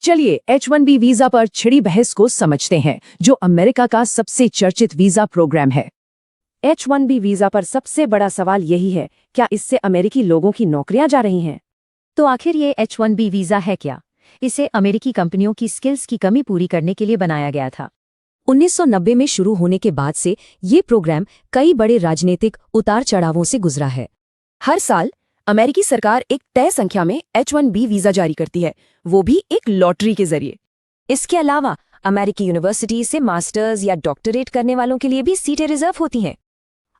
चलिए H1B visa पर छिड़ी बहस को समझते हैं, जो अमेरिका का सबसे चर्चित वीजा प्रोग्राम है। H1B वीजा पर सबसे बड़ा सवाल यही है, क्या इससे अमेरिकी लोगों की नौकरियां जा रही हैं? तो आखिर ये H1B वीजा है क्या? इसे अमेरिकी कंपनियों की स्किल्स की कमी पूरी करने के लिए बनाया गया था। 1990 में शुरू होने के बाद से ये प्रोग्राम कई बड़े राजनीतिक उतार चढ़ावों से गुजरा है। हर साल अमेरिकी सरकार एक तय संख्या में H1B वीजा जारी करती है, वो भी एक लॉटरी के जरिए। इसके अलावा अमेरिकी यूनिवर्सिटी से मास्टर्स या डॉक्टरेट करने वालों के लिए भी सीटें रिजर्व होती हैं।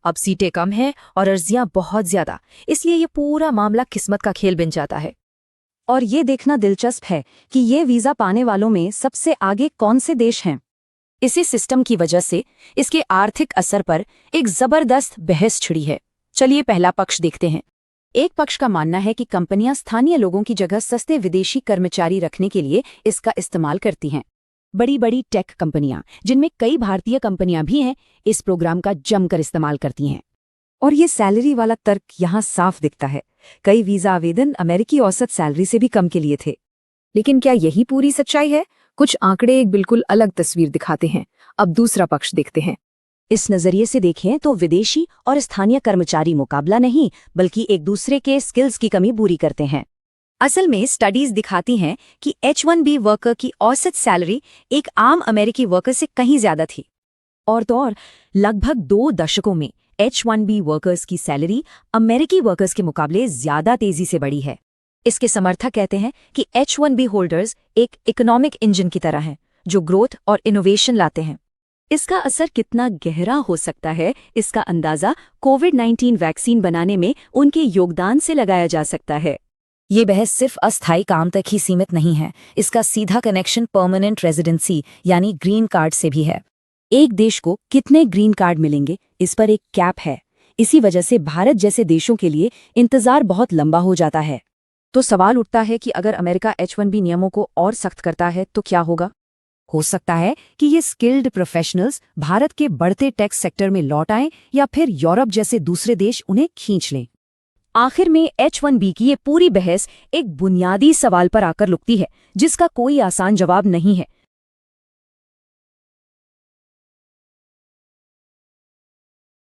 अब सीटें कम हैं और अर्जियां बहुत ज्यादा, इसलिए ये पूरा मामला किस्मत का खेल बन जाता है। और ये देखना दिलचस्प है कि ये वीजा पाने वालों में सबसे आगे कौन से देश हैं। इसी सिस्टम की वजह से इसके आर्थिक असर पर एक जबरदस्त बहस छिड़ी है। चलिए पहला पक्ष देखते हैं। एक पक्ष का मानना है कि कंपनियां स्थानीय लोगों की जगह सस्ते विदेशी कर्मचारी रखने के लिए इसका इस्तेमाल करती हैं। बड़ी बड़ी टेक कंपनियां, जिनमें कई भारतीय कंपनियां भी हैं, इस प्रोग्राम का जमकर इस्तेमाल करती हैं। और ये सैलरी वाला तर्क यहाँ साफ दिखता है। कई वीजा आवेदन अमेरिकी औसत सैलरी से भी कम के लिए थे। लेकिन क्या यही पूरी सच्चाई है? कुछ आंकड़े एक बिल्कुल अलग तस्वीर दिखाते हैं। अब दूसरा पक्ष देखते हैं। इस नजरिए से देखें तो विदेशी और स्थानीय कर्मचारी मुकाबला नहीं, बल्कि एक दूसरे के स्किल्स की कमी पूरी करते हैं। असल में स्टडीज दिखाती हैं कि H1B वर्कर की औसत सैलरी एक आम अमेरिकी वर्कर से कहीं ज्यादा थी। और तो और लगभग 2 दशकों में H1B वर्कर्स की सैलरी अमेरिकी वर्कर्स के मुकाबले ज्यादा तेजी से बढ़ी है। इसके समर्थक कहते हैं कि H1B होल्डर्स एक इकोनॉमिक इंजन की तरह हैं, जो ग्रोथ और इनोवेशन लाते हैं। इसका असर कितना गहरा हो सकता है, इसका अंदाजा कोविड-19 वैक्सीन बनाने में उनके योगदान से लगाया जा सकता है। ये बहस सिर्फ अस्थायी काम तक ही सीमित नहीं है, इसका सीधा कनेक्शन परमानेंट रेजिडेंसी यानी ग्रीन कार्ड से भी है। एक देश को कितने ग्रीन कार्ड मिलेंगे, इस पर एक कैप है। इसी वजह से भारत जैसे देशों के लिए इंतजार बहुत लंबा हो जाता है। तो सवाल उठता है कि अगर अमेरिका H1B नियमों को और सख्त करता है तो क्या होगा? हो सकता है कि ये स्किल्ड प्रोफेशनल्स भारत के बढ़ते टेक सेक्टर में लौट आएं या फिर यूरोप जैसे दूसरे देश उन्हें खींच लें। आखिर में H1B की ये पूरी बहस एक बुनियादी सवाल पर आकर रुकती है, जिसका कोई आसान जवाब नहीं है।